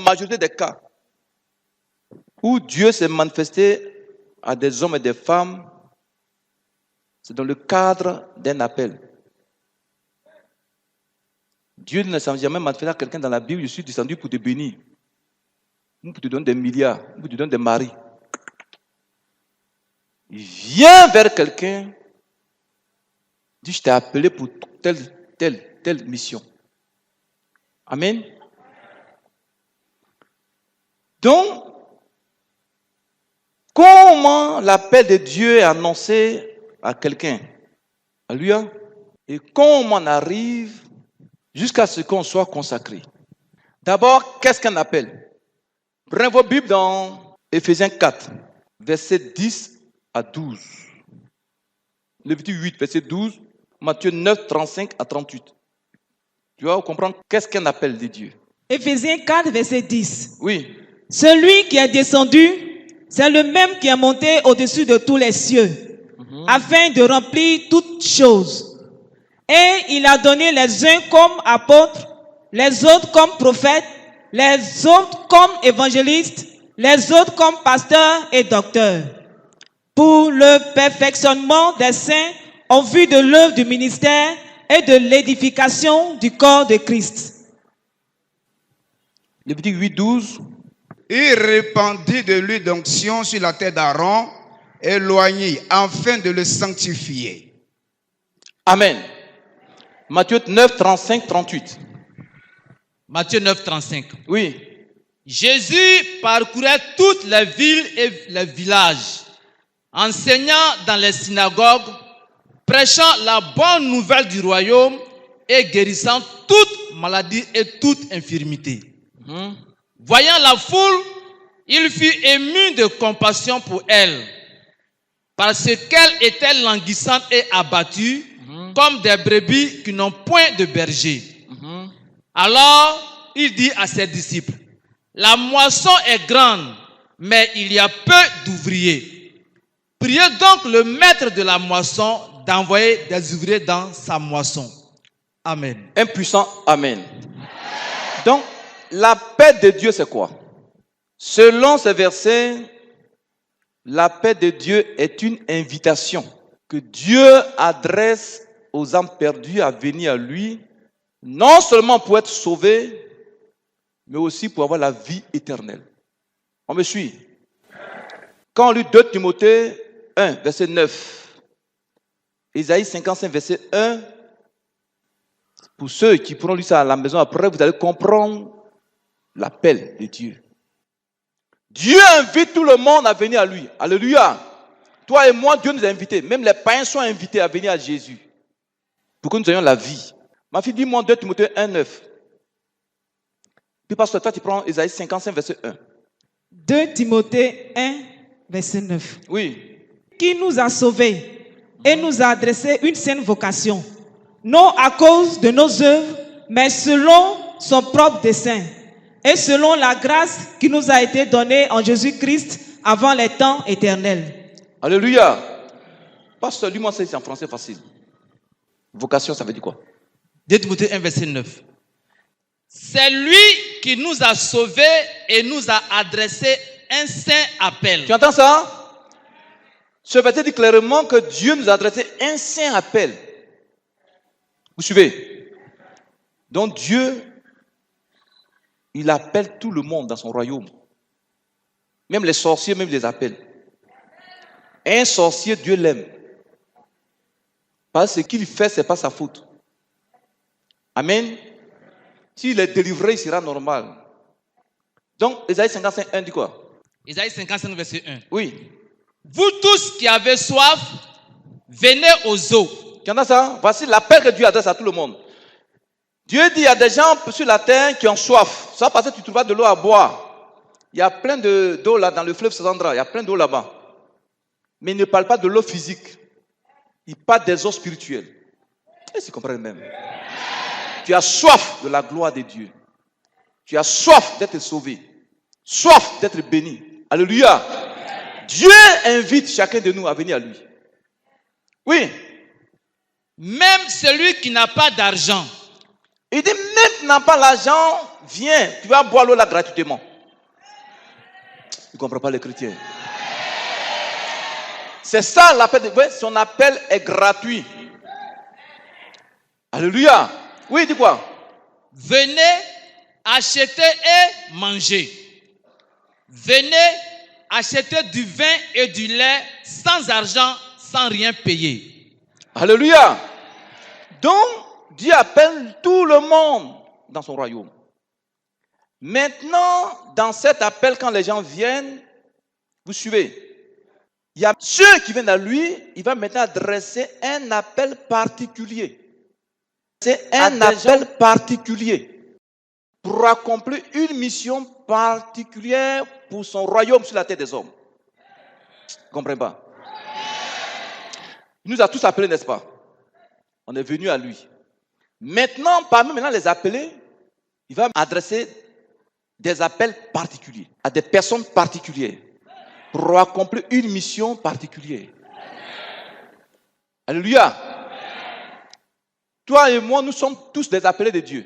majorité des cas où Dieu s'est manifesté à des hommes et des femmes, c'est dans le cadre d'un appel. Dieu ne s'est jamais manifesté à quelqu'un dans la Bible, je suis descendu pour te bénir, ou pour te donner des milliards, ou pour te donner des maris. Il vient vers quelqu'un, dit je t'ai appelé pour telle mission. Amen. Donc, comment l'appel de Dieu est annoncé à quelqu'un? Alléluia. Et comment on arrive jusqu'à ce qu'on soit consacré? D'abord, qu'est-ce qu'un appel? Prenez vos Bibles dans Éphésiens 4, versets 10 à 12. Lévitique 8, verset 12. Matthieu 9, 35 à 38. Tu vas comprendre qu'est-ce qu'un appel de Dieu. Éphésiens 4, verset 10. Oui. Celui qui est descendu, c'est le même qui est monté au-dessus de tous les cieux, afin de remplir toutes choses. Et il a donné les uns comme apôtres, les autres comme prophètes, les autres comme évangélistes, les autres comme pasteurs et docteurs, pour le perfectionnement des saints en vue de l'œuvre du ministère et de l'édification du corps de Christ. Lévitique 8, 12. Il répandit de l'huile d'onction sur la tête d'Aaron et l'oignit afin de le sanctifier. Amen. Matthieu 9, 35, 38. Matthieu 9, 35. Oui. Jésus parcourait toutes les villes et les villages, enseignant dans les synagogues, prêchant la bonne nouvelle du royaume et guérissant toute maladie et toute infirmité. Voyant la foule, il fut ému de compassion pour elle, parce qu'elle était languissante et abattue, comme des brebis qui n'ont point de berger. Alors, il dit à ses disciples, la moisson est grande, mais il y a peu d'ouvriers. Priez donc le maître de la moisson d'envoyer des ouvriers dans sa moisson. Amen. Un puissant Amen. Donc, l'appel de Dieu, c'est quoi? Selon ces versets, l'appel de Dieu est une invitation que Dieu adresse aux âmes perdues à venir à lui, non seulement pour être sauvées, mais aussi pour avoir la vie éternelle. On me suit? Quand on lit 2 Timothée 1, verset 9, Isaïe 55, verset 1, pour ceux qui pourront lire ça à la maison après, vous allez comprendre l'appel de Dieu. Dieu invite tout le monde à venir à lui. Alléluia. Toi et moi, Dieu nous a invités. Même les païens sont invités à venir à Jésus. Pour que nous ayons la vie. Ma fille, dis-moi 2 Timothée 1, 9. Puis parce que toi, tu prends Isaïe 55, verset 1. 2 Timothée 1, verset 9. Oui. Qui nous a sauvés et nous a adressé une sainte vocation, non à cause de nos œuvres, mais selon son propre dessein, et selon la grâce qui nous a été donnée en Jésus-Christ avant les temps éternels. Alléluia. Pasteur, lui, moi, c'est en français facile. Vocation, ça veut dire quoi? 2 Timothée 1, verset 9. C'est lui qui nous a sauvés et nous a adressé un saint appel. Tu entends ça? Ce verset dit clairement que Dieu nous a adressé un saint appel. Vous suivez? Donc Dieu, il appelle tout le monde dans son royaume. Même les sorciers, même les appelle. Un sorcier, Dieu l'aime. Parce que ce qu'il fait, ce n'est pas sa faute. Amen. S'il est délivré, il sera normal. Donc, Isaïe 55, 1 dit quoi? Isaïe 55, verset 1. Oui. Vous tous qui avez soif, venez aux eaux. Tu entends ça? Voici l'appel que Dieu adresse à tout le monde. Dieu dit, il y a des gens sur la terre qui ont soif. Ça parce que tu trouveras de l'eau à boire. Il y a plein d'eau là dans le fleuve Sandra. Il y a plein d'eau là-bas. Mais il ne parle pas de l'eau physique. Il parle des eaux spirituelles. Est-ce que tu comprends même? Tu as soif de la gloire de Dieu. Tu as soif d'être sauvé. Soif d'être béni. Alléluia. Dieu invite chacun de nous à venir à lui. Oui. Même celui qui n'a pas d'argent. Il dit, même qui n'a pas l'argent, viens, tu vas boire l'eau là gratuitement. Tu ne comprends pas les chrétiens. C'est ça l'appel de Dieu. Son appel est gratuit. Alléluia. Oui, dis quoi? Venez acheter et manger. Venez acheter du vin et du lait sans argent, sans rien payer. Alléluia. Donc, Dieu appelle tout le monde dans son royaume. Maintenant, dans cet appel, quand les gens viennent, vous suivez. Il y a ceux qui viennent à lui, il va maintenant adresser un appel particulier. C'est un appel particulier pour accomplir une mission particulière pour son royaume sur la terre des hommes. Vous ne comprenez pas? Il nous a tous appelés, n'est-ce pas? On est venu à lui. Maintenant, parmi les appelés, il va adresser des appels particuliers à des personnes particulières pour accomplir une mission particulière. Alléluia. Toi et moi, nous sommes tous des appelés de Dieu.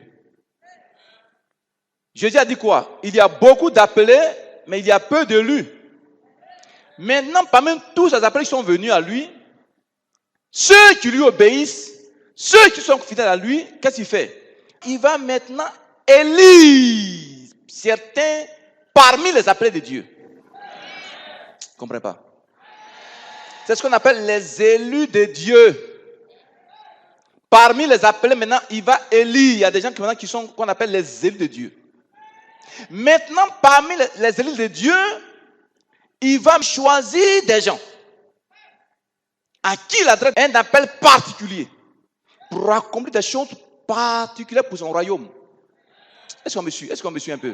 Jésus a dit quoi? Il y a beaucoup d'appelés, mais il y a peu d'élus. Maintenant, parmi tous les appelés qui sont venus à lui, ceux qui lui obéissent, ceux qui sont fidèles à lui, qu'est-ce qu'il fait? Il va maintenant élire certains parmi les appelés de Dieu. Vous ne comprenez pas? C'est ce qu'on appelle les élus de Dieu. Parmi les appelés, maintenant, il va élire. Il y a des gens qui sont qu'on appelle les élus de Dieu. Maintenant, parmi les élus de Dieu, il va choisir des gens à qui il adresse un appel particulier pour accomplir des choses particulières pour son royaume. Est-ce qu'on me suit? Est-ce qu'on me suit un peu?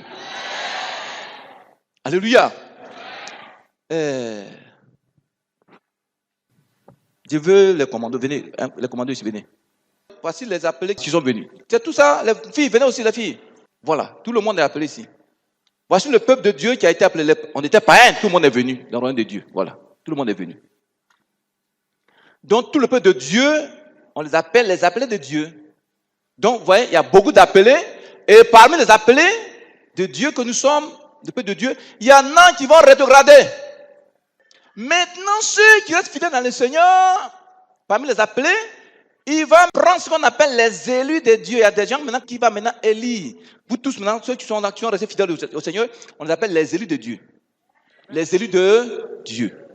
Alléluia. Je veux les commandos. Venez, les commandos ici, venez. Voici les appelés qui sont venus. C'est tout ça. Les filles, venez aussi, les filles. Voilà, tout le monde est appelé ici. Voici le peuple de Dieu qui a été appelé. On n'était pas un, tout le monde est venu dans le royaume de Dieu. Voilà, tout le monde est venu. Donc, tout le peuple de Dieu, on les appelle les appelés de Dieu. Donc, vous voyez, il y a beaucoup d'appelés. Et parmi les appelés de Dieu que nous sommes, le peuple de Dieu, il y en a qui vont rétrograder. Maintenant, ceux qui restent fidèles dans le Seigneur, parmi les appelés, il va prendre ce qu'on appelle les élus de Dieu. Il y a des gens maintenant qui vont maintenant élire. Vous tous maintenant, ceux qui sont restés fidèles au Seigneur, on les appelle les élus de Dieu. Les élus de Dieu.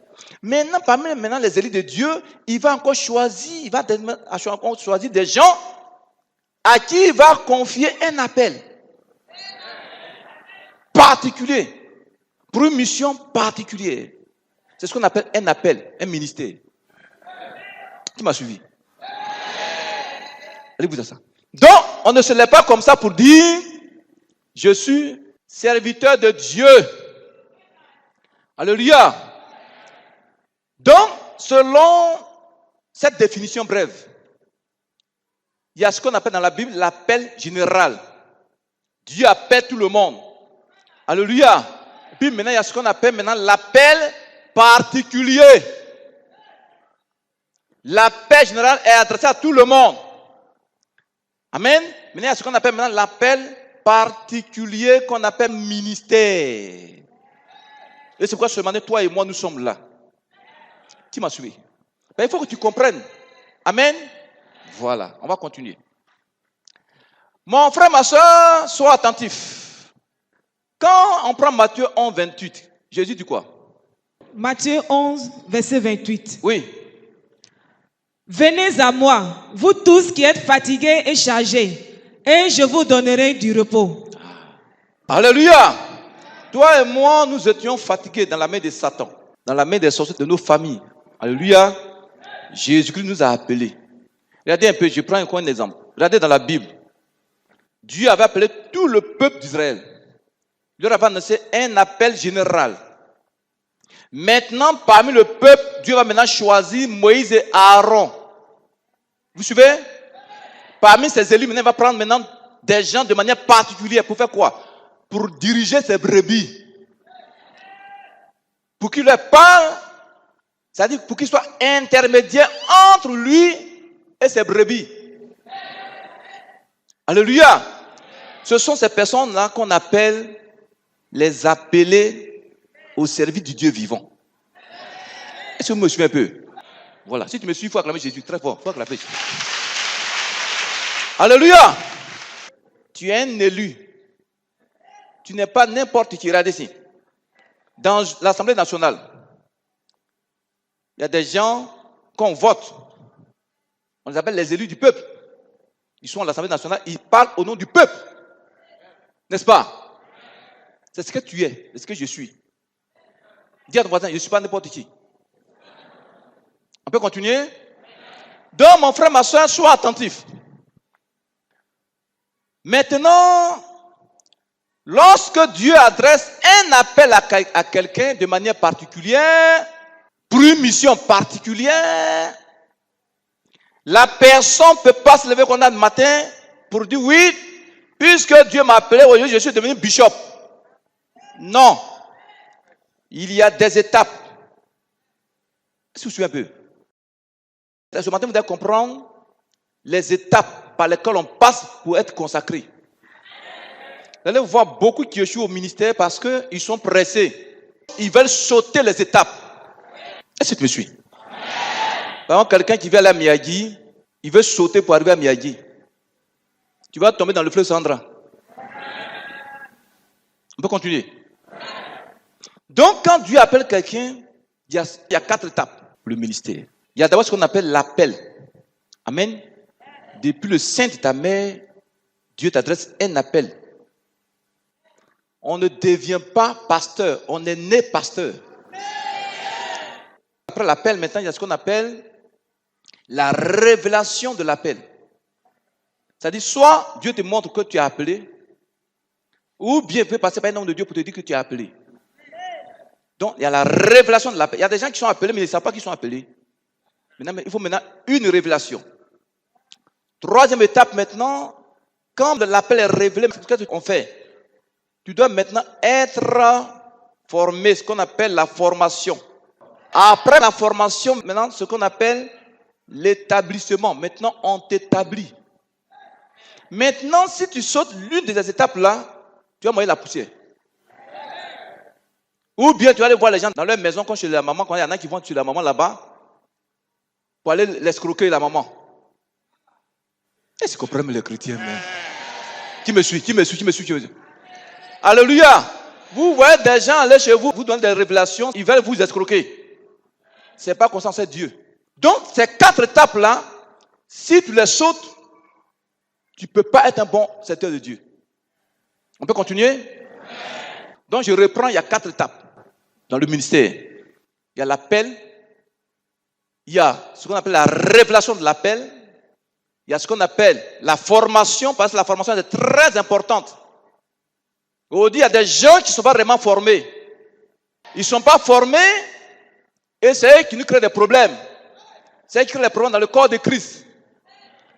Maintenant, parmi les élus de Dieu, il va encore choisir, choisir des gens à qui il va confier un appel particulier, pour une mission particulière. C'est ce qu'on appelle un appel, un ministère. Qui m'a suivi? Allez-vous à ça. Donc, on ne se lève pas comme ça pour dire, je suis serviteur de Dieu. Alléluia. Donc, selon cette définition brève, il y a ce qu'on appelle dans la Bible l'appel général. Dieu appelle tout le monde. Alléluia. Et puis maintenant, il y a ce qu'on appelle maintenant l'appel particulier. L'appel général est adressé à tout le monde. Amen. Maintenant, il y a ce qu'on appelle maintenant l'appel particulier qu'on appelle ministère. Et c'est pourquoi ce matin, toi et moi, nous sommes là. Qui m'a suivi? Ben, il faut que tu comprennes. Amen. Voilà, on va continuer. Mon frère, ma soeur, sois attentif. Quand on prend Matthieu 11, 28, Jésus dit quoi? Matthieu 11, verset 28. Oui. Venez à moi, vous tous qui êtes fatigués et chargés, et je vous donnerai du repos. Alléluia. Toi et moi, nous étions fatigués dans la main de Satan, dans la main des sorciers de nos familles. Alléluia. Jésus-Christ nous a appelés. Regardez un peu, je prends un exemple. Regardez dans la Bible. Dieu avait appelé tout le peuple d'Israël. Il leur avait annoncé un appel général. Maintenant, parmi le peuple, Dieu va maintenant choisir Moïse et Aaron. Vous suivez? Parmi ces élus, maintenant, il va prendre maintenant des gens de manière particulière. Pour faire quoi? Pour diriger ses brebis. Pour qu'il leur parle, c'est-à-dire pour qu'il soit intermédiaire entre lui et ses brebis. Alléluia. Ce sont ces personnes-là qu'on appelle les appelés au service du Dieu vivant. Est-ce que vous me suivez un peu? Voilà. Si tu me suis, il faut acclamer Jésus très fort. Il faut acclamer. Alléluia. Tu es un élu. Tu n'es pas n'importe qui. Regardez ici. Dans l'Assemblée nationale, il y a des gens qu'on vote. On les appelle les élus du peuple. Ils sont à l'Assemblée nationale, ils parlent au nom du peuple. N'est-ce pas? C'est ce que tu es, c'est ce que je suis. Dis à ton voisin, je ne suis pas n'importe qui. On peut continuer? Donc, mon frère, ma soeur, sois attentif. Maintenant, lorsque Dieu adresse un appel à quelqu'un de manière particulière, pour une mission particulière, la personne ne peut pas se lever comme ça le matin pour dire oui, puisque Dieu m'a appelé aujourd'hui, je suis devenu bishop. Non. Il y a des étapes. Est-ce que vous suivez un peu? Ce matin, vous devez comprendre les étapes par lesquelles on passe pour être consacré. Vous allez voir beaucoup qui échouent au ministère parce qu'ils sont pressés. Ils veulent sauter les étapes. Est-ce que tu me suis? Par exemple, quelqu'un qui vient aller à Miyagi, il veut sauter pour arriver à Miyagi. Tu vas tomber dans le fleuve Sandra. On peut continuer. Donc, quand Dieu appelle quelqu'un, il y a 4 étapes pour le ministère. Il y a d'abord ce qu'on appelle l'appel. Amen. Depuis le sein de ta mère, Dieu t'adresse un appel. On ne devient pas pasteur, on est né pasteur. Après l'appel, maintenant, il y a ce qu'on appelle la révélation de l'appel. C'est-à-dire, soit Dieu te montre que tu es appelé, ou bien il peut passer par un homme de Dieu pour te dire que tu es appelé. Donc, il y a la révélation de l'appel. Il y a des gens qui sont appelés, mais ils ne savent pas qu'ils sont appelés. Maintenant, il faut maintenant une révélation. 3e étape maintenant, quand l'appel est révélé, qu'est-ce qu'on fait? Tu dois maintenant être formé, ce qu'on appelle la formation. Après la formation, maintenant, ce qu'on appelle l'établissement. Maintenant, on t'établit. Maintenant, si tu sautes l'une de ces étapes-là, tu vas manger la poussière. Ou bien tu vas aller voir les gens dans leur maison, quand chez la maman, quand il y en a qui vont chez la maman là-bas, pour aller l'escroquer la maman. Est-ce qu'on prend les chrétiens, mais... Qui me suit? Alléluia! Vous voyez des gens aller chez vous, vous donnent des révélations, ils veulent vous escroquer. C'est pas comme ça, c'est Dieu. Donc, ces 4 étapes-là, si tu les sautes, tu ne peux pas être un bon serviteur de Dieu. On peut continuer? Donc, je reprends, il y a 4 étapes dans le ministère. Il y a l'appel, il y a ce qu'on appelle la révélation de l'appel, il y a ce qu'on appelle la formation, parce que la formation est très importante. Aujourd'hui, il y a des gens qui ne sont pas vraiment formés. Ils ne sont pas formés et c'est eux qui nous créent des problèmes. C'est eux qui créent des problèmes dans le corps de Christ.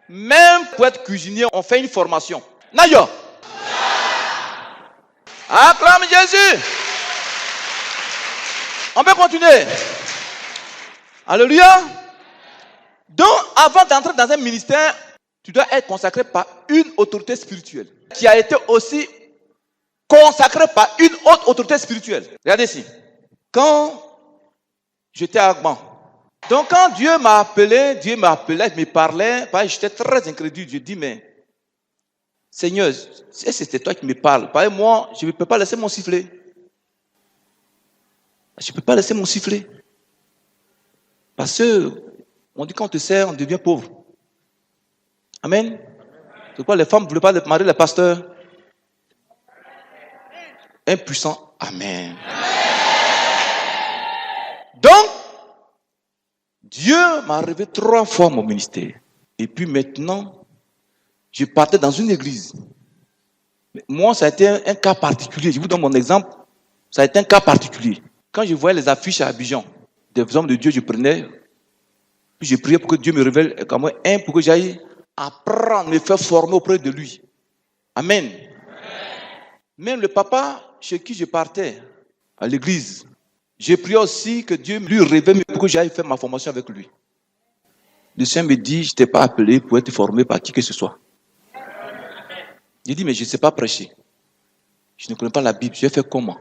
Même pour être cuisinier, on fait une formation. Nayo! Acclame Jésus! On peut continuer. Alléluia! Donc, avant d'entrer dans un ministère, tu dois être consacré par une autorité spirituelle qui a été aussi consacré par une autre autorité spirituelle. Regardez ici. Quand j'étais à Agban, donc quand Dieu m'a appelé, il me parlait, j'étais très incrédule. Je dis, mais Seigneur, si c'était toi qui me parles, moi, je ne peux pas laisser mon sifflet. Je ne peux pas laisser mon sifflet. Parce que, on dit quand on te sert, on devient pauvre. Amen. C'est pourquoi les femmes ne voulaient pas marier les pasteurs. Impuissant. Amen. Donc, Dieu m'a révélé 3 fois mon ministère. Et puis maintenant, je partais dans une église. Moi, ça a été un cas particulier. Je vous donne mon exemple. Ça a été un cas particulier. Quand je voyais les affiches à Abidjan, des hommes de Dieu, je prenais, puis je priais pour que Dieu me révèle comme moi, pour que j'aille apprendre, me faire former auprès de lui. Amen. Même le papa chez qui je partais, à l'église, j'ai prié aussi que Dieu lui révèle pour que j'aille faire ma formation avec lui. Le Seigneur me dit, je ne t'ai pas appelé pour être formé par qui que ce soit. J'ai dit, mais je ne sais pas prêcher. Je ne connais pas la Bible. Je vais faire comment?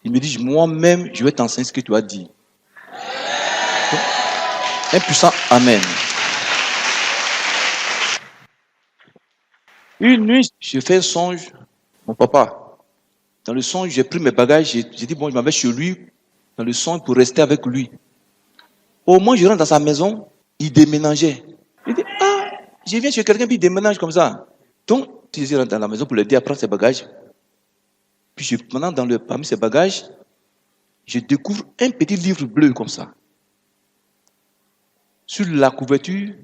Il me dit, moi-même, je vais t'enseigner ce que tu as dit. Un puissant Amen. Une nuit, je fais un songe. Mon papa, dans le songe, j'ai pris mes bagages. J'ai dit, bon, je m'en vais chez lui. Dans le songe, pour rester avec lui. Au moins, je rentre dans sa maison. Il déménageait. Il dit, ah, je viens chez quelqu'un, puis il déménage comme ça. Donc, je rentre dans la maison pour l'aider à prendre ses bagages. Puis, maintenant, parmi ses bagages, je découvre un petit livre bleu comme ça. Sur la couverture,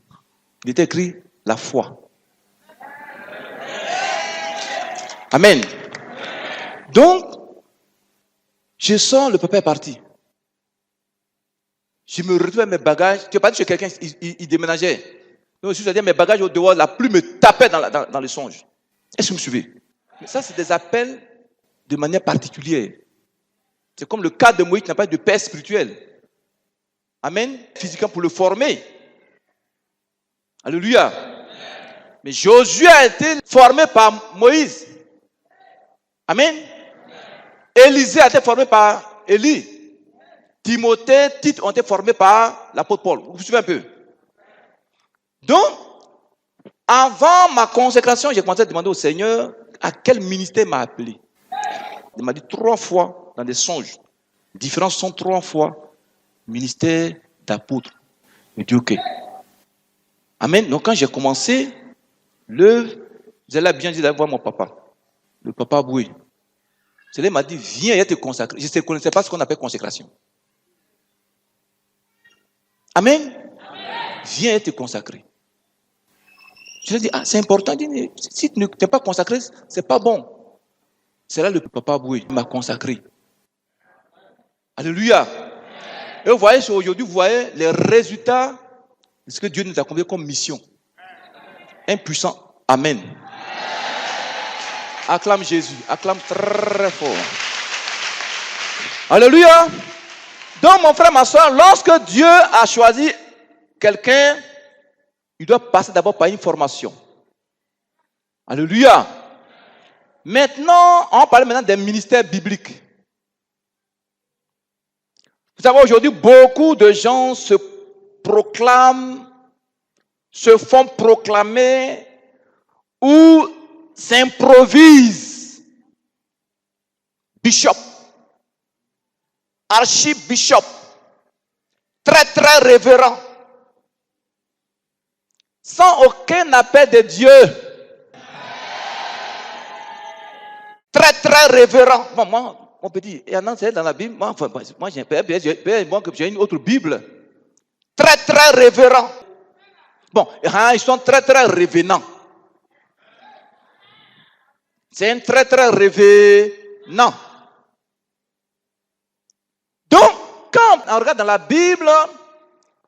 il était écrit « La foi ». Amen. Donc, je sors, le papa est parti. Je me retrouve avec mes bagages. Tu n'as pas dit que quelqu'un, il déménageait. Donc, je suis allé mes bagages au dehors, la plume me tapait dans le songe. Est-ce que vous me suivez? Mais ça, c'est des appels de manière particulière. C'est comme le cas de Moïse qui n'a pas de père spirituel. Amen. Physiquement pour le former. Alléluia. Mais Josué a été formé par Moïse. Amen. Élisée a été formé par Élie. Timothée, Tite ont été formés par l'apôtre Paul. Vous suivez un peu? Donc, avant ma consécration, j'ai commencé à demander au Seigneur à quel ministère m'a appelé. Il m'a dit 3 fois dans des songes. Différents sont 3 fois ministère d'apôtre. Je dis ok. Amen. Donc quand j'ai commencé, vous allez bien dit d'aller voir mon papa. Le papa Boué. Il m'a dit, viens et te consacrer. Je ne connaissais pas ce qu'on appelle consécration. Amen. Viens et te consacrer. Je lui ai dit, ah, c'est important. Si tu ne t'es pas consacré, c'est pas bon. C'est là le papa Boué m'a consacré. Alléluia. Et vous voyez, aujourd'hui, vous voyez les résultats de ce que Dieu nous a confié comme mission. Un puissant Amen. Acclame Jésus. Acclame très fort. Alléluia. Donc, mon frère, ma soeur, lorsque Dieu a choisi quelqu'un, il doit passer d'abord par une formation. Alléluia. Maintenant, on parle maintenant des ministères bibliques. Vous savez, aujourd'hui, beaucoup de gens se proclament, se font proclamer ou s'improvisent bishop, archibishop, très très révérend, sans aucun appel de Dieu. Très très révérend. Bon, moi, on peut dire, il y en a dans la Bible, moi j'ai une autre Bible. Très très révérend. Bon, ils sont très très révénants. C'est un très très révénant. Donc, quand on regarde dans la Bible,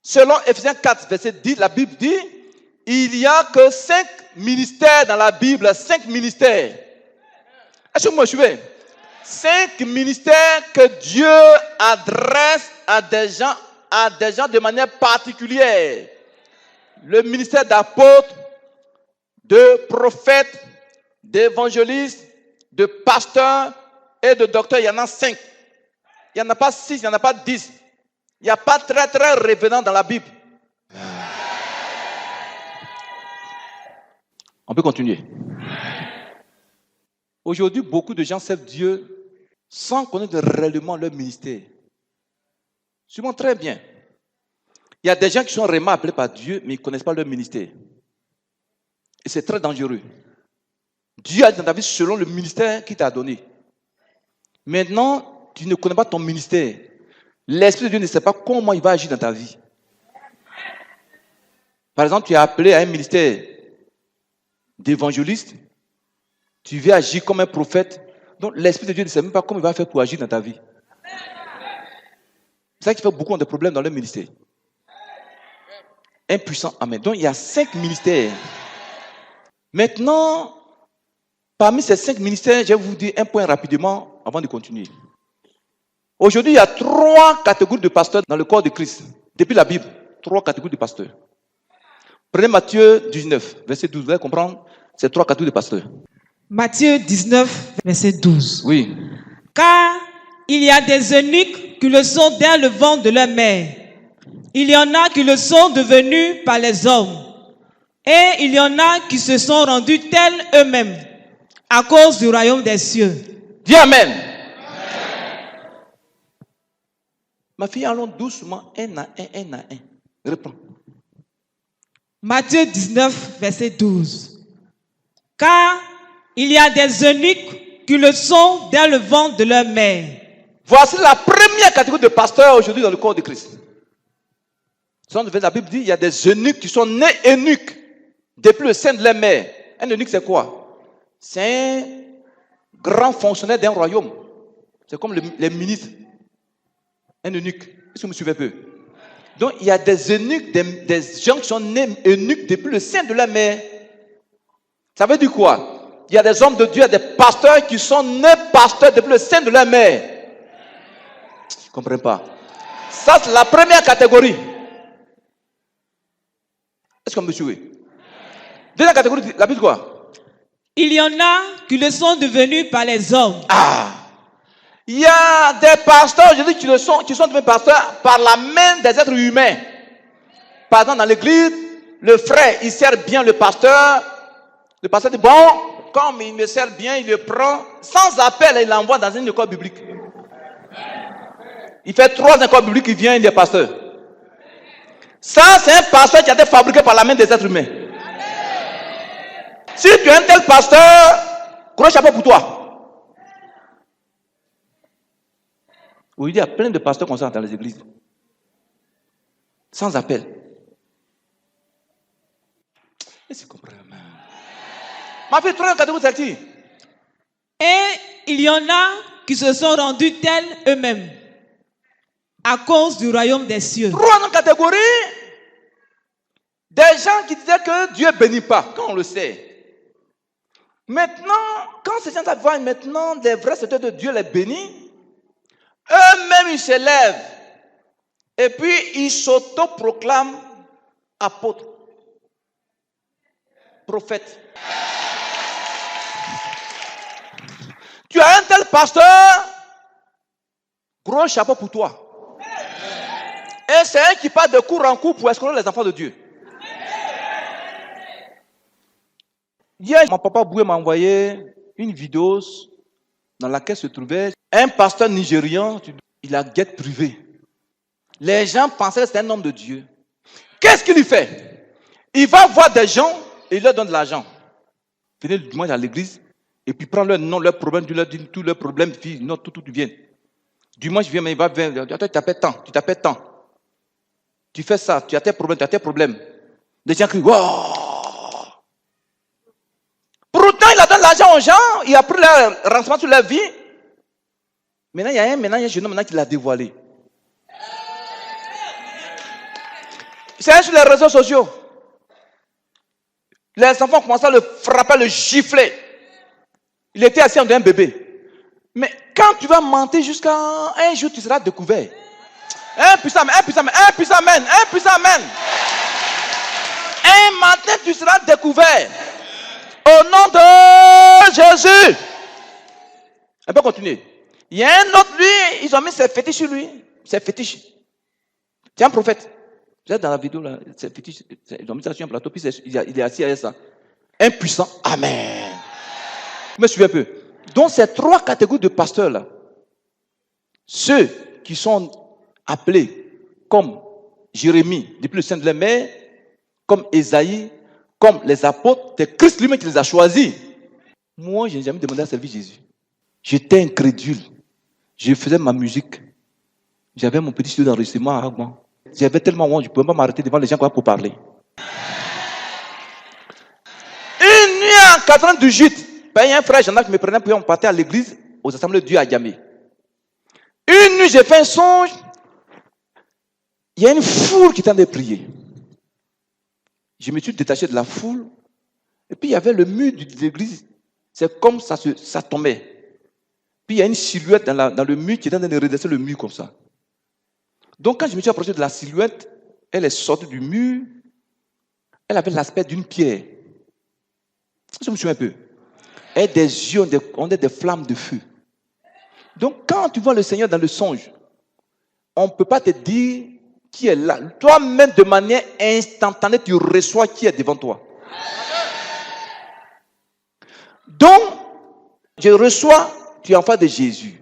selon Ephésiens 4, verset 10, la Bible dit, il n'y a que 5 ministères dans la Bible, 5 ministères. Est-ce que vous me suivez? 5 ministères que Dieu adresse à des gens de manière particulière. Le ministère d'apôtre, de prophète, d'évangéliste, de pasteur et de docteur. Il y en a 5. Il n'y en a pas 6, il n'y en a pas 10. Il n'y a pas très très révélant dans la Bible. On peut continuer. Aujourd'hui, beaucoup de gens servent Dieu sans connaître réellement leur ministère. Sûrement très bien. Il y a des gens qui sont réellement appelés par Dieu, mais ils ne connaissent pas leur ministère. Et c'est très dangereux. Dieu a dit dans ta vie selon le ministère qu'il t'a donné. Maintenant, tu ne connais pas ton ministère. L'Esprit de Dieu ne sait pas comment il va agir dans ta vie. Par exemple, tu es appelé à un ministère d'évangéliste. Tu veux agir comme un prophète. Donc, l'Esprit de Dieu ne sait même pas comment il va faire pour agir dans ta vie. C'est ça qui fait beaucoup de problèmes dans le ministère. Impuissant, amen. Donc, il y a 5 ministères. Maintenant, parmi ces 5 ministères, je vais vous dire un point rapidement avant de continuer. Aujourd'hui, il y a 3 catégories de pasteurs dans le corps de Christ. Depuis la Bible, 3 catégories de pasteurs. Prenez Matthieu 19, verset 12, vous allez comprendre ces 3 catégories de pasteurs. Matthieu 19, verset 12. Oui. Car il y a des eunuques qui le sont dès le ventre de leur mère. Il y en a qui le sont devenus par les hommes. Et il y en a qui se sont rendus tels eux-mêmes à cause du royaume des cieux. Dis Amen. Ma fille, allons doucement, un à un. Reprends. Matthieu 19, verset 12. Car il y a des eunuques qui le sont dès le ventre de leur mère. Voici la première catégorie de pasteurs aujourd'hui dans le corps de Christ. La Bible dit qu'il y a des eunuques qui sont nés eunuques depuis le sein de leur mère. Un eunuque, c'est quoi? C'est un grand fonctionnaire d'un royaume. C'est comme les ministres. Un eunuque. Est-ce que vous me suivez un peu? Donc, il y a des eunuques, des gens qui sont nés eunuques depuis le sein de leur mère. Ça veut dire quoi? Il y a des hommes de Dieu, il y a des pasteurs qui sont nés pasteurs depuis le sein de leur mère. Je ne comprends pas. Ça, c'est la première catégorie. Est-ce qu'on me suit? Deuxième catégorie, la Bible quoi? Il y en a qui le sont devenus par les hommes. Il y a des pasteurs aujourd'hui qui sont devenus pasteurs par la main des êtres humains. Par exemple, dans l'église, le frère, il sert bien le pasteur. Le pasteur dit, bon, comme il me sert bien, il le prend. Sans appel, il l'envoie dans une école biblique. Il fait 3 écoles bibliques, il vient, il est pasteur. Ça, c'est un pasteur qui a été fabriqué par la main des êtres humains. Si tu es un tel pasteur, gros chapeau pour toi. Oui, il y a plein de pasteurs comme ça dans les églises. Sans appel. Est-ce que vous comprenez? Ma fille, 3 catégories, celle-ci. Et il y en a qui se sont rendus tels eux-mêmes à cause du royaume des cieux. 3 catégories. Des gens qui disaient que Dieu ne bénit pas, quand on le sait. Maintenant, quand ces gens voient maintenant les vrais serviteurs de Dieu les bénit, eux-mêmes ils s'élèvent et puis ils s'auto-proclament apôtres, prophètes. Tu as un tel pasteur, gros chapeau pour toi. Et c'est un qui part de cours en cours pour escroquer les enfants de Dieu. Hier, mon papa Boué m'a envoyé une vidéo dans laquelle se trouvait un pasteur nigérian, il a guette privée. Les gens pensaient que c'était un homme de Dieu. Qu'est-ce qu'il fait? Il va voir des gens et il leur donne de l'argent. Venez le dimanche à l'église et puis prend leur nom, leurs problèmes, tu leur dis tous leurs problèmes, non, tout vient. Dimanche, il va venir, tu t'appelles tant. Tu fais ça, tu as tes problèmes. Des gens crient, waouh! Pourtant, il a donné l'argent aux gens, il a pris leur renseignement sur leur vie. Maintenant, il y a un jeune homme qui l'a dévoilé. C'est sur les réseaux sociaux. Les enfants commençaient à le frapper, à le gifler. Il était assis en un bébé. Mais quand tu vas mentir jusqu'à un jour, tu seras découvert. Un puissant amen. Un matin, tu seras découvert. Au nom de Jésus. On peut continuer. Il y a un autre, lui, ils ont mis ses fétiches sur lui. Ses fétiches. C'est un prophète. Vous êtes dans la vidéo là, ses fétiches, ils ont mis ça sur un plateau, puis il est assis avec ça. Un puissant amen. Vous me suivez un peu. Donc ces 3 catégories de pasteurs là, ceux qui sont appelés comme Jérémie, depuis le sein de la mère, comme Ésaïe, comme les apôtres, c'est Christ lui-même qui les a choisis. Moi, je n'ai jamais demandé à servir Jésus. J'étais incrédule. Je faisais ma musique. J'avais mon petit studio d'enregistrement à moi. J'avais tellement honte, je ne pouvais pas m'arrêter devant les gens pour parler. Une nuit en 98, il y a un frère Jean-Marc qui me prenait pour on partait à l'église, aux assemblées de Dieu à Yamé. Une nuit, j'ai fait un songe. Il y a une foule qui est en train de prier. Je me suis détaché de la foule. Et puis il y avait le mur de l'église. C'est comme ça tombait. Puis il y a une silhouette dans le mur qui est en train de redresser le mur comme ça. Donc quand je me suis approché de la silhouette, elle est sortie du mur. Elle avait l'aspect d'une pierre. Je me souviens un peu. Et des yeux ont des flammes de feu. Donc, quand tu vois le Seigneur dans le songe, on ne peut pas te dire qui est là. Toi-même, de manière instantanée, tu reçois qui est devant toi. Donc, je reçois, tu es en face de Jésus.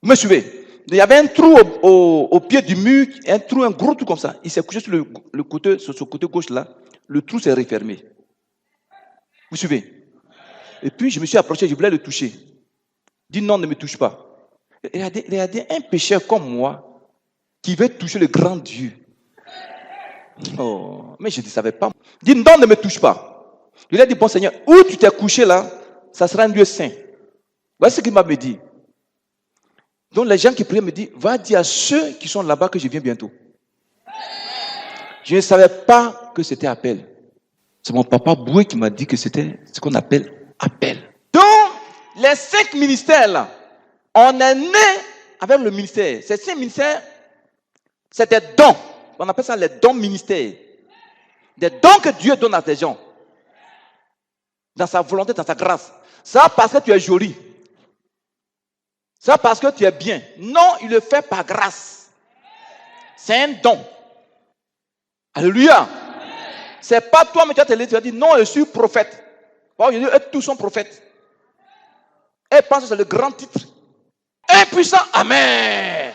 Vous me suivez? Il y avait un trou au pied du mur, un gros trou comme ça. Il s'est couché sur le côté, sur ce côté gauche là. Le trou s'est refermé. Vous suivez? Et puis, je me suis approché, je voulais le toucher. Il dit non, ne me touche pas. Regardez, un pécheur comme moi qui veut toucher le grand Dieu. Oh, mais je ne savais pas. Il dit non, ne me touche pas. Je lui ai dit, bon Seigneur, où tu t'es couché là, ça sera un lieu saint. Voici ce qu'il m'a dit. Donc les gens qui priaient me disent, va dire à ceux qui sont là-bas que je viens bientôt. Je ne savais pas que c'était appel. C'est mon papa Boué qui m'a dit que c'était ce qu'on appelle appel. Donc, les 5 ministères là, on est né avec le ministère. Ces 5 ministères, c'est des dons. On appelle ça les dons ministères. Des dons que Dieu donne à des gens. Dans sa volonté, dans sa grâce. Ça parce que tu es joli. Ça parce que tu es bien. Non, il le fait par grâce. C'est un don. Alléluia. C'est pas toi, mais tu vas dire, non, je suis prophète. Oh, je dis, tous sont prophètes. Et pense que c'est le grand titre. Impuissant, amen.